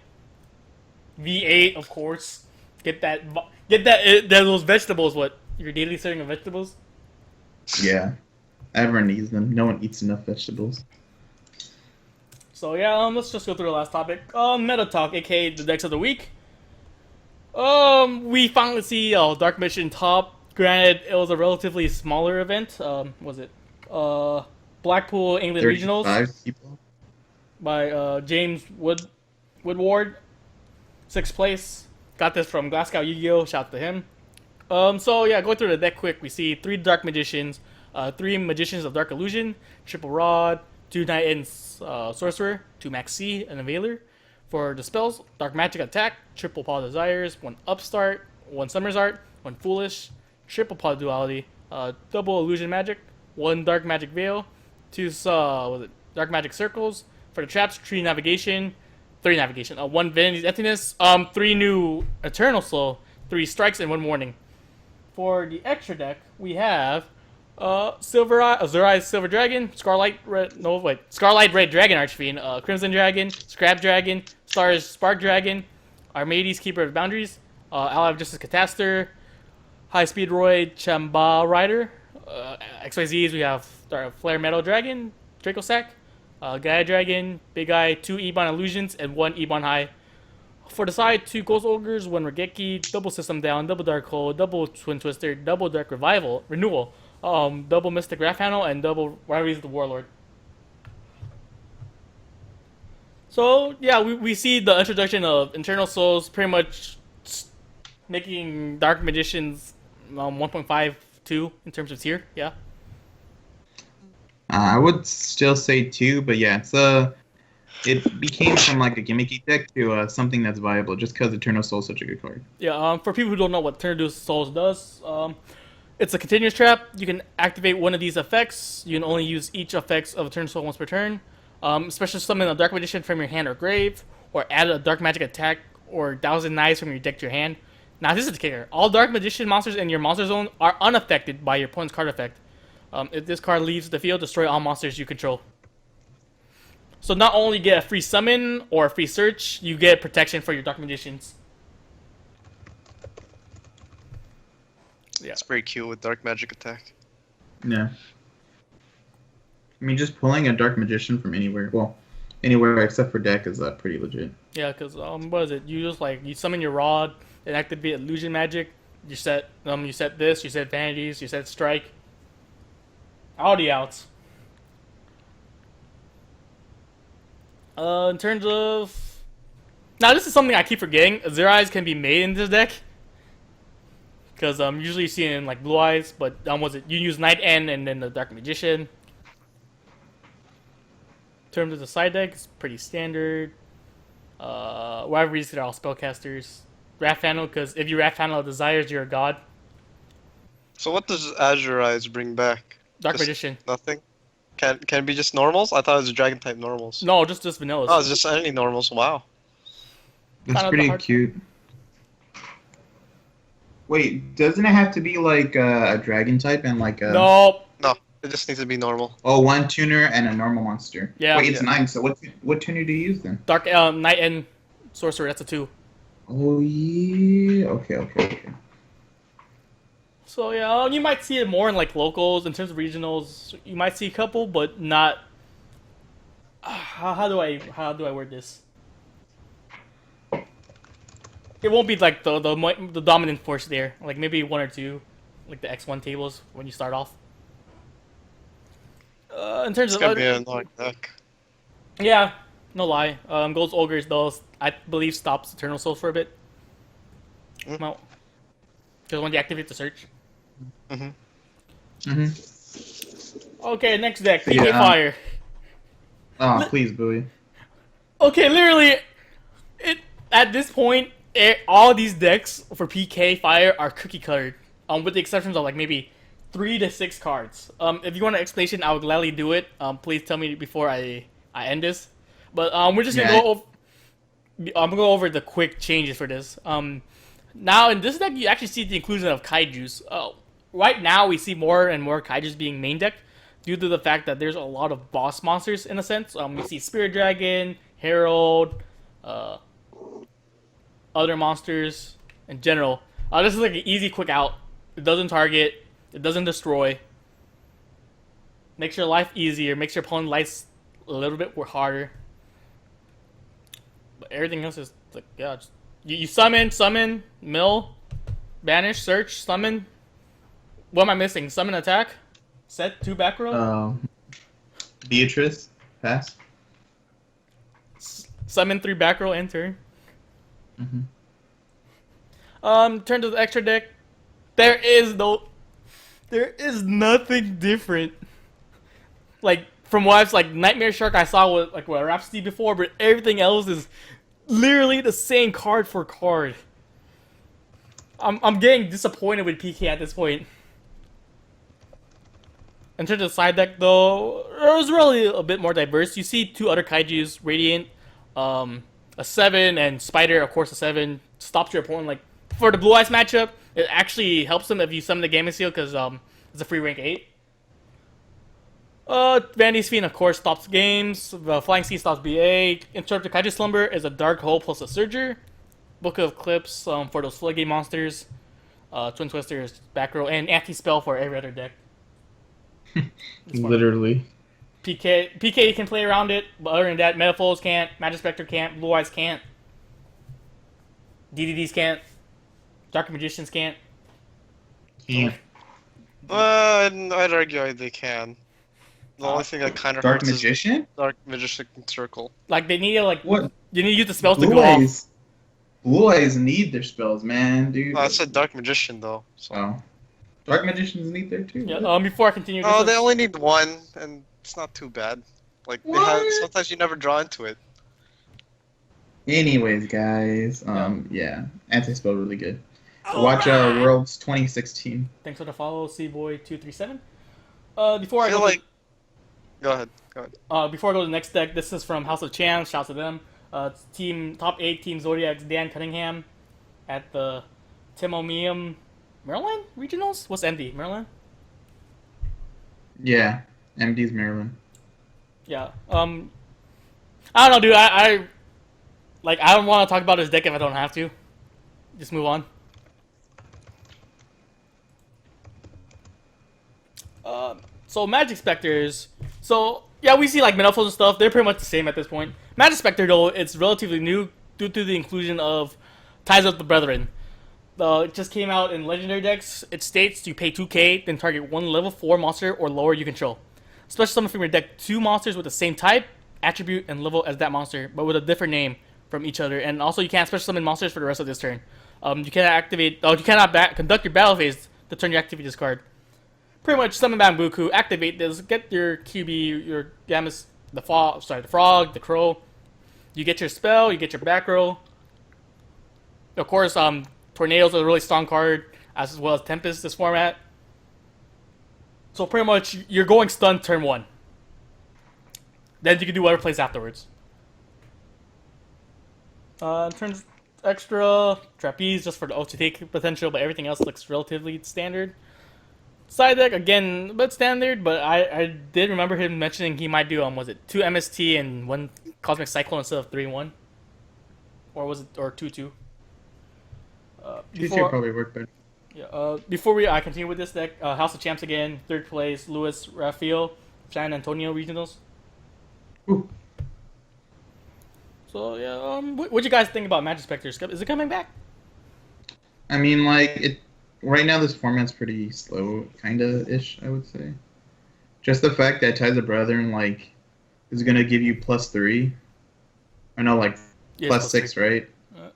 V8, of course. Get those vegetables. What, your daily serving of vegetables? Yeah, everyone needs them. No one eats enough vegetables. So yeah, let's just go through the last topic. Meta Talk, aka the decks of the week. We finally see Dark Mission top. Granted, it was a relatively smaller event. Was it Blackpool England Regionals 35 people. by James Woodward, 6th place. Got this from Glasgow Yu-Gi-Oh! Shout to him. So yeah, going through the deck quick, we see 3 Dark Magicians, 3 Magicians of Dark Illusion, Triple Rod, 2 Knight and Sorcerer, 2 Max C, and a Veiler. For the spells, Dark Magic Attack, Triple Paw Desires, 1 Upstart, 1 Summer's Art, 1 Foolish, Triple Paw Duality, Double Illusion Magic, 1 Dark Magic Veil, 2 Dark Magic Circles. For the traps, 3 Navigation, 1 Vanity's Emptiness, 3 new Eternal Soul, 3 Strikes, and 1 Warning. For the extra deck, we have Azure-Eyes Silver Dragon, Scarlet Red Dragon Archfiend, Crimson Dragon, Scrap Dragon, Stars Spark Dragon, Armades Keeper of Boundaries, Ally of Justice Catastor, High Speed Roy Chamba Rider, XYZs we have Flare Metal Dragon, Draco Sack, Gaia Dragon, Big Eye, 2 Ebon Illusions, and 1 Ebon High. For the side, 2 Ghost Ogres, 1 Regeki, double System Down, double Dark Hole, double Twin Twister, double Dark Renewal, double Mystic Wrath Handle, and double Rivalries of the Warlord. So yeah, we see the introduction of Internal Souls pretty much making Dark Magicians 1.52 in terms of tier. Yeah. I would still say 2, but yeah, it became from like a gimmicky deck to something that's viable just because Eternal Soul is such a good card. Yeah. For people who don't know what Eternal Souls does, it's a continuous trap. You can activate one of these effects. You can only use each effects of Eternal Soul once per turn. Special summon a Dark Magician from your hand or grave, or add a Dark Magic attack or 1,000 knives from your deck to your hand. Now this is the kicker. All Dark Magician monsters in your monster zone are unaffected by your opponent's card effect. If this card leaves the field, destroy all monsters you control. So not only get a free summon or a free search, you get protection for your Dark Magicians. Yeah. It's pretty cute with Dark Magic Attack. Yeah. I mean, just pulling a Dark Magician from anywhere, well, anywhere except for deck is pretty legit. Yeah, because what is it? You just you summon your rod and activate illusion magic. You set this. You set vanities. You set strike. All the outs. In terms of now, this is something I keep forgetting. Zero Eyes can be made in this deck. Because usually you see it in like Blue Eyes, but you use Night End and then the Dark Magician. In terms of the side deck, it's pretty standard. Whatever reason, they're all spellcasters. Wrath Handle, because if you Wrath Handle Desires, you're a god. So what does Azure Eyes bring back? Dark Just Magician. Nothing? Can it be just normals? I thought it was Dragon type normals. No, just vanillas. Oh, it's just any normals. Wow. That's Kinda pretty hard- cute. Wait, doesn't it have to be like a dragon type and like a... No. No, it just needs to be normal. Oh, one tuner and a normal monster. Yeah. Wait, it's Yeah. 9, so what tuner do you use then? Dark Night End Sorcerer, that's a 2. Oh, yeah. Okay. So yeah, you might see it more in like locals. In terms of regionals, you might see a couple, but not. How do I word this? It won't be like the dominant force there. Like maybe 1 or 2, like the X1 tables when you start off. In terms It's of gonna be an annoying deck. yeah, no lie. Gold's Ogres though, I believe stops Eternal Souls for a bit. Mm. Well, because when you activate the search. Okay, next deck, PK Yeah. Fire. Oh, please, Bowie. Okay, literally, at this point, all these decks for PK Fire are cookie colored, with the exceptions of like maybe 3 to 6 cards. If you want an explanation, I would gladly do it. Please tell me before I end this. But we're just gonna Yeah. go over. I'm gonna go over the quick changes for this. Now in this deck, you actually see the inclusion of Kaijus. Right now, we see more and more Kaijus being main deck due to the fact that there's a lot of boss monsters in a sense. We see Spirit Dragon, Herald, other monsters in general. This is like an easy quick out. It doesn't target. It doesn't destroy. Makes your life easier. Makes your opponent's life a little bit harder. But everything else is like you summon, mill, banish, search, summon. What am I missing? Summon, attack, set 2 back row. Beatrice, pass. Summon 3 back row and turn. Turn to the extra deck. There is nothing different. Like from what I've like Nightmare Shark I saw with Rhapsody before, but everything else is literally the same card for card. I'm getting disappointed with PK at this point. In terms of the side deck, though, it was really a bit more diverse. You see 2 other Kaijus, Radiant, a 7, and Spider, of course, a 7. Stops your opponent. Like, for the Blue Eyes matchup, it actually helps them if you summon the Gamma Seal, because it's a free rank 8. Vanity's Fiend, of course, stops games. The Flying Sea stops BA. Interrupted Kaiju Slumber is a Dark Hole plus a Surger. Book of Clips for those Floodgate monsters. Twin Twisters, back row, and Anti-Spell for every other deck. Literally. PK can play around it, but other than that, Metaphors can't, Magic Spectre can't, Blue Eyes can't, DDDs can't, Dark Magicians can't. Yeah. I'd argue they can. The only thing that kind of Dark hurts Magician? is Dark Magician Circle. Like they need to What? you need to use the spells to Blue go off. Eyes. Blue Eyes need their spells, man, dude. No, I said Dark Magician though. So. Oh. Dark Magicians need their too. Yeah. What? Before I continue, Oh, this they is- only need one, and it's not too bad. Like they have, What? sometimes you never draw into it. Anyways, guys, yeah, anti-spell really good. Oh, Watch man. Worlds 2016. Thanks for the follow, Cboy237. Before I feel go, like. Go ahead. before I go to the next deck, this is from House of Champs. Shouts to them. It's team top 8 Team Zodiac's Dan Cunningham at the Timomeum Maryland regionals. What's MD Maryland? Yeah, MD's Maryland. Yeah. I don't know, dude. I don't want to talk about his deck if I don't have to. Just move on. So Magic Specters. So yeah, we see like Metaphors and stuff. They're pretty much the same at this point. Magic Spectre though, it's relatively new due to the inclusion of Ties of the Brethren. It just came out in Legendary decks. It states you pay 2k, then target one level 4 monster or lower you control. Special summon from your deck 2 monsters with the same type, attribute, and level as that monster, but with a different name from each other. And also, you can't special summon monsters for the rest of this turn. You cannot activate. You cannot conduct your battle phase the turn you activate this card. Pretty much summon Bambuku, activate this, get your QB, your Gammas, the frog, the crow. You get your spell, you get your back row. Of course, Tornado's a really strong card, as well as Tempest this format. So pretty much, you're going stun turn 1. Then you can do whatever plays afterwards. In terms of extra, Trapeze just for the OTT potential, but everything else looks relatively standard. Side deck, again, a bit standard, but I did remember him mentioning he might do, was it 2 MST and 1 Cosmic Cyclone instead of 3-1? Or was it, or 2-2? 2-2 probably work better. Yeah, before I continue with this deck, House of Champs again, 3rd place, Luis Rafael, San Antonio Regionals. Ooh. So, yeah, what you guys think about Magic Spectres? Is it coming back? I mean, like, right now this format's pretty slow, kinda-ish, I would say. Just the fact that Ties of Brethren, like, is gonna give you +3. Or no, like, Yeah, +6, right?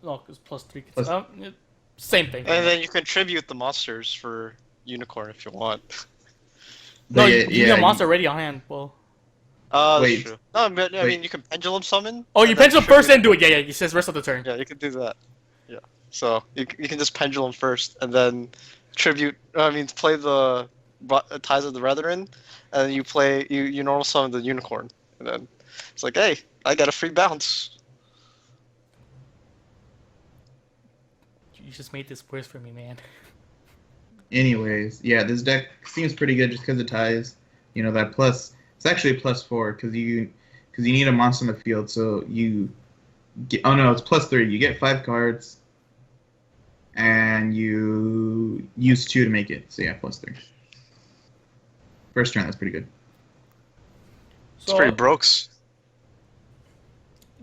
No, it's +3. Plus- Same thing. And then you contribute the monsters for Unicorn if you want. No, But you yeah, have a monster already on hand. Well, That's Wait. true. No, but I Wait. mean, you can pendulum summon. oh, you and then pencil first tribute. and do it. Yeah, he says rest of the turn. Yeah, you can do that. Yeah. So you can just pendulum first and then tribute. I mean, play the Ties of the Brethren, and you play you normal summon the Unicorn, and then it's like, hey, I got a free bounce. You just made this worse for me, man. Anyways, yeah, this deck seems pretty good just because of Ties. You know, that plus, it's actually +4 because you need a monster in the field, so you get, oh no, it's +3. You get 5 cards, and you use 2 to make it. So yeah, +3. First turn, that's pretty good. It's pretty brokes.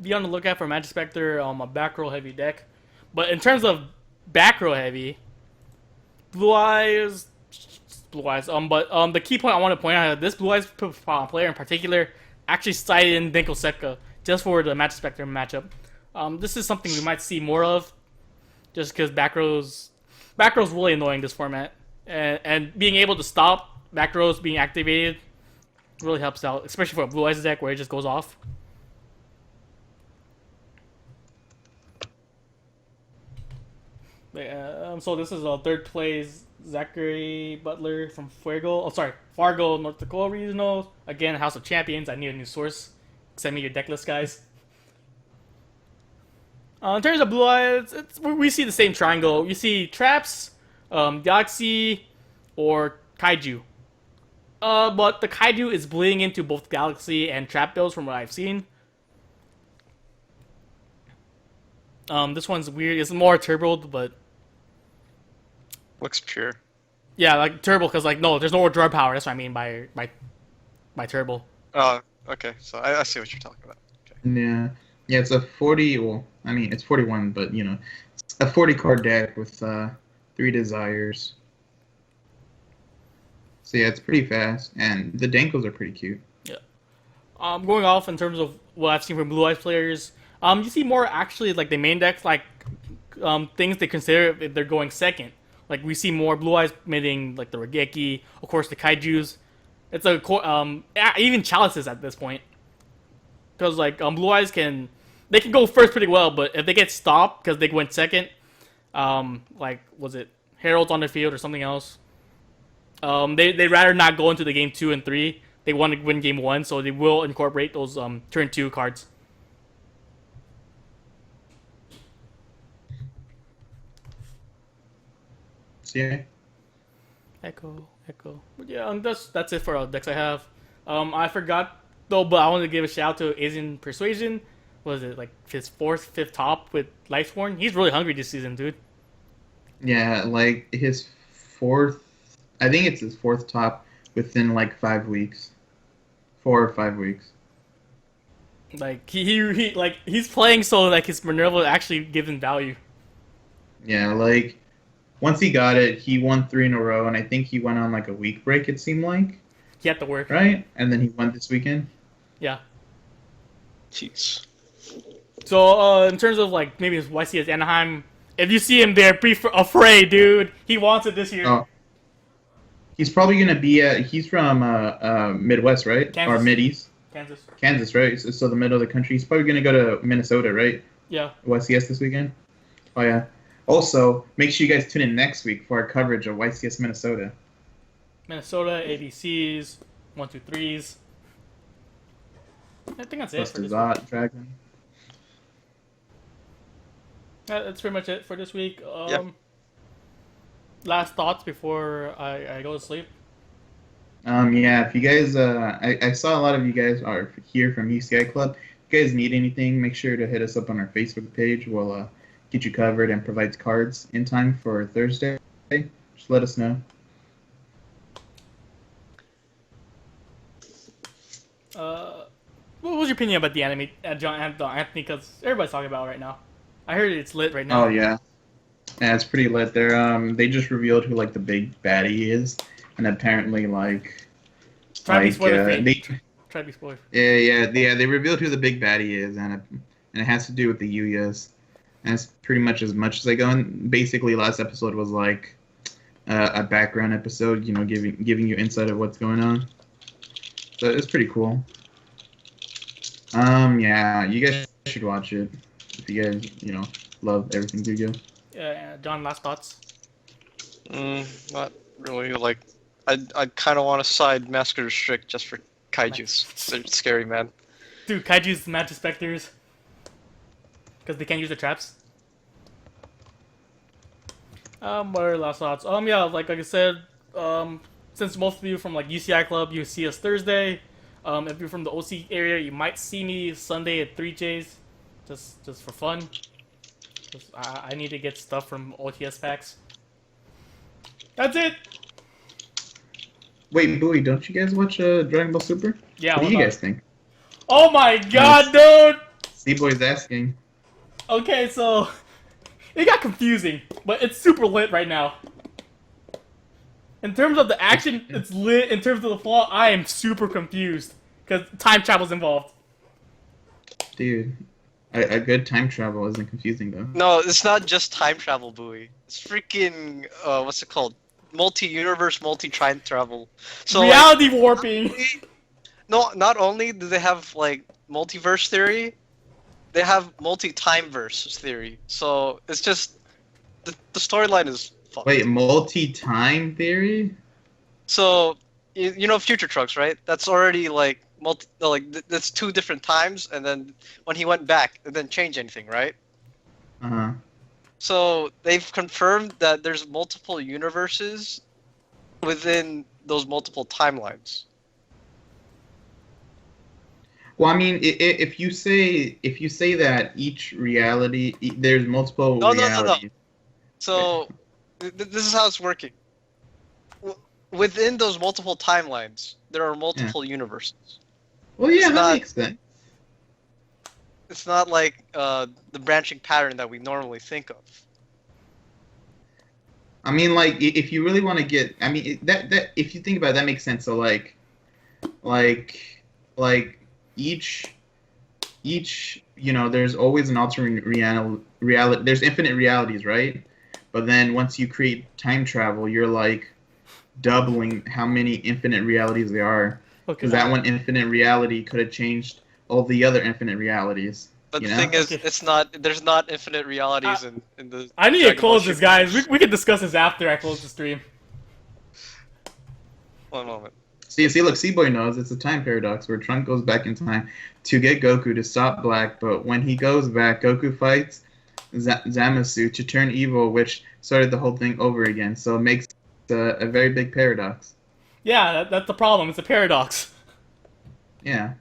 Be on the lookout for Magic Spectre, a back row heavy deck. But in terms of back row heavy, Blue Eyes. But the key point I want to point out is this Blue Eyes player in particular actually cited in Denko Sepka just for the Magic Spectre matchup. This is something we might see more of, just because back row's really annoying this format, and being able to stop back rows being activated really helps out, especially for a Blue Eyes deck where it just goes off. So this is a 3rd place Zachary Butler from Fargo, North Dakota Regionals. Again, House of Champions. I need a new source. Send me your deck list, guys. In terms of Blue Eyes, we see the same triangle. You see traps, Galaxy, or Kaiju. But the Kaiju is bleeding into both Galaxy and trap builds from what I've seen. This one's weird. It's more turboed, but Looks pure. yeah, like turbo because no, there's no more draw power. That's what I mean by turbo. Oh, okay. So I see what you're talking about. Okay. Yeah, it's a 40. Well, I mean it's 41, but you know, it's a 40 card deck with 3 desires. So yeah, it's pretty fast, and the Dankles are pretty cute. Going off in terms of what I've seen from Blue Eyes players, you see more actually like the main decks, like things they consider if they're going second. Like we see more Blue Eyes miding like the Regeki, of course the Kaiju's. It's a even Chalices at this point, because like Blue Eyes can go first pretty well, but if they get stopped because they went second, like was it Heralds on the field or something else, they'd rather not go into the game 2 and 3. They want to win game 1, so they will incorporate those turn 2 cards. Yeah. Echo. But yeah, that's it for decks I have. I forgot though, but I wanted to give a shout out to Asian Persuasion. Was it like his 4th, 5th top with Lifesworn? He's really hungry this season, dude. Yeah, like his 4th. I think it's his 4th top within like 5 weeks. 4 or 5 weeks. Like he's playing so like his Minerva actually gives him value. Yeah, like once he got it, he won 3 in a row, and I think he went on like a week break. It seemed like. He had to work. Right, and then he won this weekend. Yeah. Jeez. So in terms of like maybe his YCS Anaheim, if you see him there, be afraid, dude. He wants it this year. Oh. He's probably gonna be. He's from Midwest, right? Kansas. Or Mid-East. Kansas, right? So the middle of the country. He's probably gonna go to Minnesota, right? Yeah. YCS this weekend. Oh yeah. Also, make sure you guys tune in next week for our coverage of YCS Minnesota. Minnesota, ABCs, 1, 2, 3s. I think that's it for this Zot, Dragon. That's pretty much it for this week. Yep. Last thoughts before I go to sleep. Yeah, if you guys, I saw a lot of you guys are here from UCI Club. If you guys need anything, make sure to hit us up on our Facebook page. We'll get you covered and provide cards in time for Thursday. Just let us know. What was your opinion about the anime, John Anthony? Because everybody's talking about it right now. I heard it's lit right now. Oh yeah, yeah, it's pretty lit. They just revealed who like the big baddie is, and apparently like Try to be spoiler free. Try to be spoiler. Yeah. They revealed who the big baddie is, and it has to do with the Yuyas. And that's pretty much as they go. And basically, last episode was like a background episode, you know, giving you insight of what's going on. So it's pretty cool. Yeah, you guys should watch it if you guys, you know, love everything Yu-Gi-Oh. Yeah, John, last thoughts? Not really. Like, I kind of want to side Massacre Strict just for Kaijus. They're scary, man. Dude, Kaiju's Magic Specters. Because they can't use the traps. What are last thoughts? Yeah, like I said, since most of you from like UCI Club, you see us Thursday. If you're from the OC area, you might see me Sunday at 3Js, just for fun. I need to get stuff from OTS packs. That's it. Wait, Bowie, don't you guys watch Dragon Ball Super? Yeah. What do you guys think? Oh my god, dude! C-Boy's asking. Okay, so it got confusing, but it's super lit right now. In terms of the action, it's lit. In terms of the plot, I am super confused because time travel's involved. Dude, a good time travel isn't confusing though. No, it's not just time travel, Bowie. It's freaking what's it called? Multi-universe, multi-time travel. So reality warping. Not only do they have like multiverse theory, they have multi-time verse theory. So it's just the storyline is fucked. Wait, multi-time theory? So you know Future Trucks, right? That's already like that's 2 different times, and then when he went back, it didn't change anything, right? Uh-huh. So they've confirmed that there's multiple universes within those multiple timelines. Well, I mean, if you say that each reality, there's multiple realities. No. So this is how it's working. Within those multiple timelines, there are multiple universes. Well, yeah, that makes sense. It's not like the branching pattern that we normally think of. I mean, like, if you really want to get, I mean, that if you think about it, that makes sense. So, like, each there's always an alternate reality. There's infinite realities, right? But then once you create time travel, you're like doubling how many infinite realities there are. Okay. Because that one infinite reality could have changed all the other infinite realities. But You the know? thing is, Okay. there's not infinite realities in the. I need to Dragon Ball close this, Super guys. universe. We can discuss this after I close the stream. One moment. See, look, C-Boy knows it's a time paradox where Trunk goes back in time to get Goku to stop Black, but when he goes back, Goku fights Zamasu to turn evil, which started the whole thing over again. So it makes a very big paradox. Yeah, that's the problem. It's a paradox. Yeah.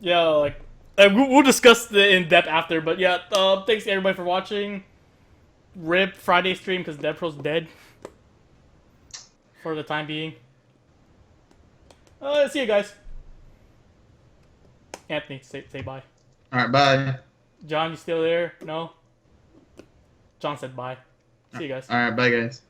Yeah, like we'll discuss the in depth after. But yeah, thanks everybody for watching. RIP Friday stream because DevPro's dead for the time being. See you guys. Anthony, say bye. All right, bye. John, you still there? No? John said bye. See you guys. All right, bye, guys.